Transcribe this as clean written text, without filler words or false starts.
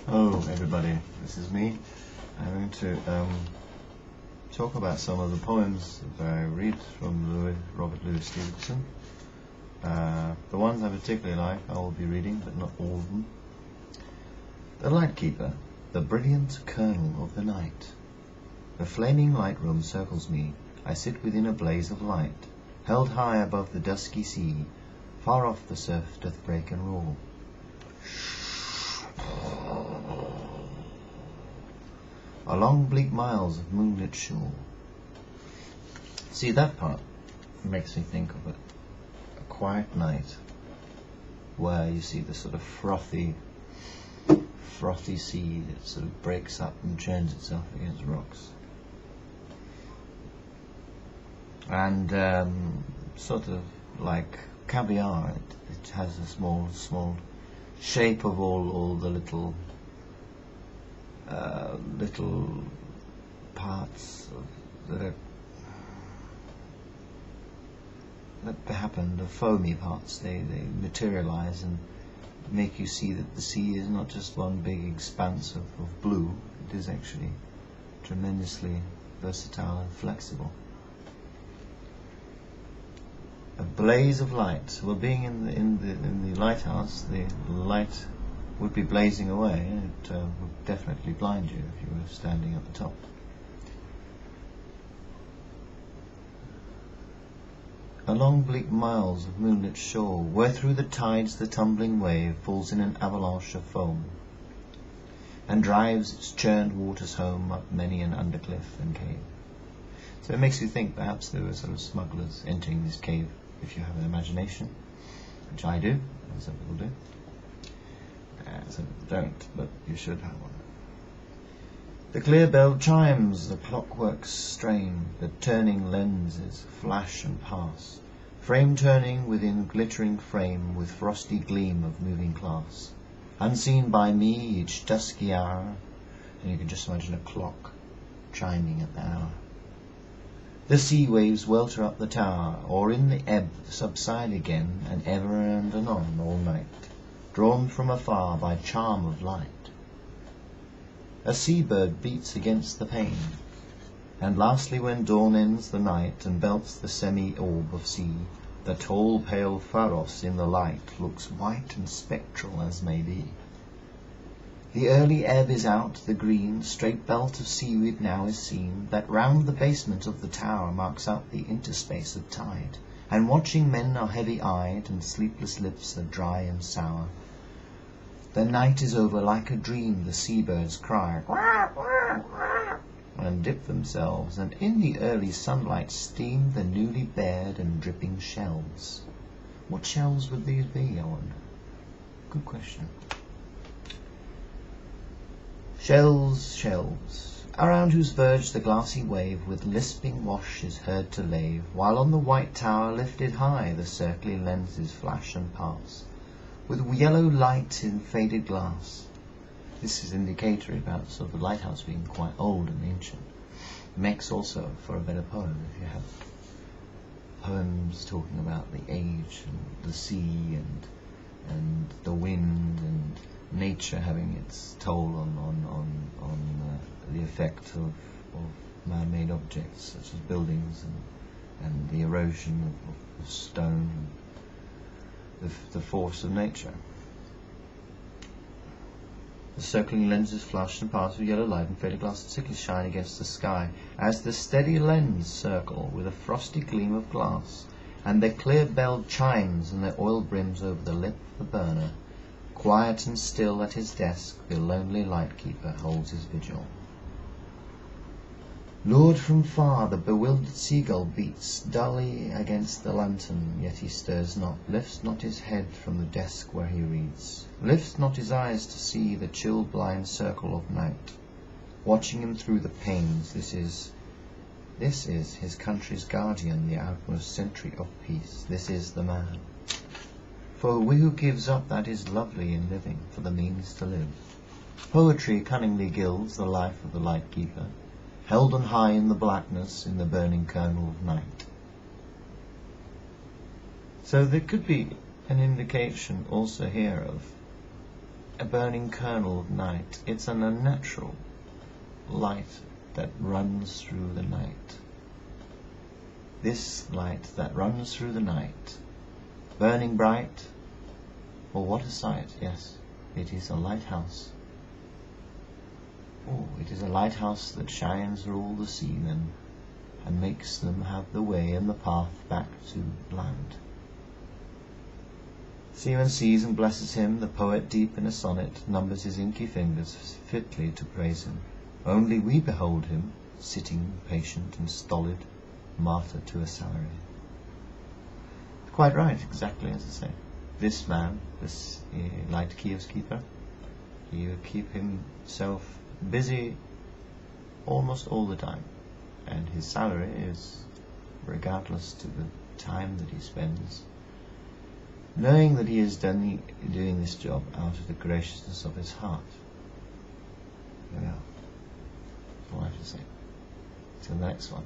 Hello everybody, this is me. I'm going to talk about some of the poems that I read from Robert Louis Stevenson. The ones I particularly like I will be reading, but not all of them. The Lightkeeper, the brilliant kernel of the night. The flaming light room circles me. I sit within a blaze of light, held high above the dusky sea. Far off the surf doth break and roar. Along bleak miles of moonlit shore. See, that part makes me think of a quiet night where you see the sort of frothy sea that sort of breaks up and churns itself against rocks. And sort of like caviar, it has a small shape of all the little parts that happen, the foamy parts, they materialize and make you see that the sea is not just one big expanse of blue. It is actually tremendously versatile and flexible. A blaze of light. Well, being in the lighthouse, the light would be blazing away, and it would definitely blind you if you were standing at the top. Along bleak miles of moonlit shore, where through the tides the tumbling wave falls in an avalanche of foam, and drives its churned waters home up many an undercliff and cave. So it makes you think perhaps there were sort of smugglers entering this cave, if you have an imagination, which I do, and some people do. Some people don't, but you should have one. The clear bell chimes, the clockwork's strain, the turning lenses flash and pass, frame turning within glittering frame with frosty gleam of moving glass, unseen by me each dusky hour, and you can just imagine a clock chiming at the hour. The sea waves welter up the tower, or in the ebb subside again, and ever and anon all night, drawn from afar by charm of light. A sea-bird beats against the pane, and lastly when dawn ends the night and belts the semi-orb of sea, the tall pale Pharos in the light looks white and spectral as may be. The early ebb is out, the green, straight belt of seaweed now is seen, that round the basement of the tower marks out the interspace of tide, and watching men are heavy-eyed, and sleepless lips are dry and sour. The night is over like a dream, the seabirds cry, and dip themselves, and in the early sunlight steam the newly bared and dripping shells. What shells would these be, I wonder? Good question. Shells, around whose verge the glassy wave with lisping wash is heard to lave, while on the white tower lifted high the circling lenses flash and pass, with yellow light in faded glass. This is indicatory about sort of the lighthouse being quite old and ancient. It makes also for a better poem if you have poems talking about the age and the sea and the wind and nature having its toll on the effect of man-made objects such as buildings and the erosion of stone, and the force of nature. The circling lenses flash and pass with yellow light and faded glass that sickly shine against the sky, as the steady lens circle with a frosty gleam of glass, and their clear bell chimes and their oil brims over the lip of the burner. Quiet and still at his desk, the lonely lightkeeper holds his vigil. Lured from far, the bewildered seagull beats dully against the lantern, yet he stirs not, lifts not his head from the desk where he reads, lifts not his eyes to see the chill blind circle of night. Watching him through the panes, this is his country's guardian, the outmost sentry of peace. This is the man. For who gives up that is lovely in living for the means to live? Poetry cunningly gilds the life of the lightkeeper, held on high in the blackness, in the burning kernel of night. So there could be an indication also here of a burning kernel of night. It's an unnatural light that runs through the night. This light that runs through the night, burning bright, oh, what a sight! Yes, it is a lighthouse. Oh, it is a lighthouse that shines through all the seamen and makes them have the way and the path back to land. Seaman sees and blesses him, the poet deep in a sonnet numbers his inky fingers fitly to praise him. Only we behold him, sitting patient and stolid, martyr to a salary. Quite right, exactly as I say. This man, this Lighthousekeeper, he would keep himself busy almost all the time, and his salary is regardless to the time that he spends, knowing that he is doing this job out of the graciousness of his heart. There we are. That's all I have to say. Till the next one.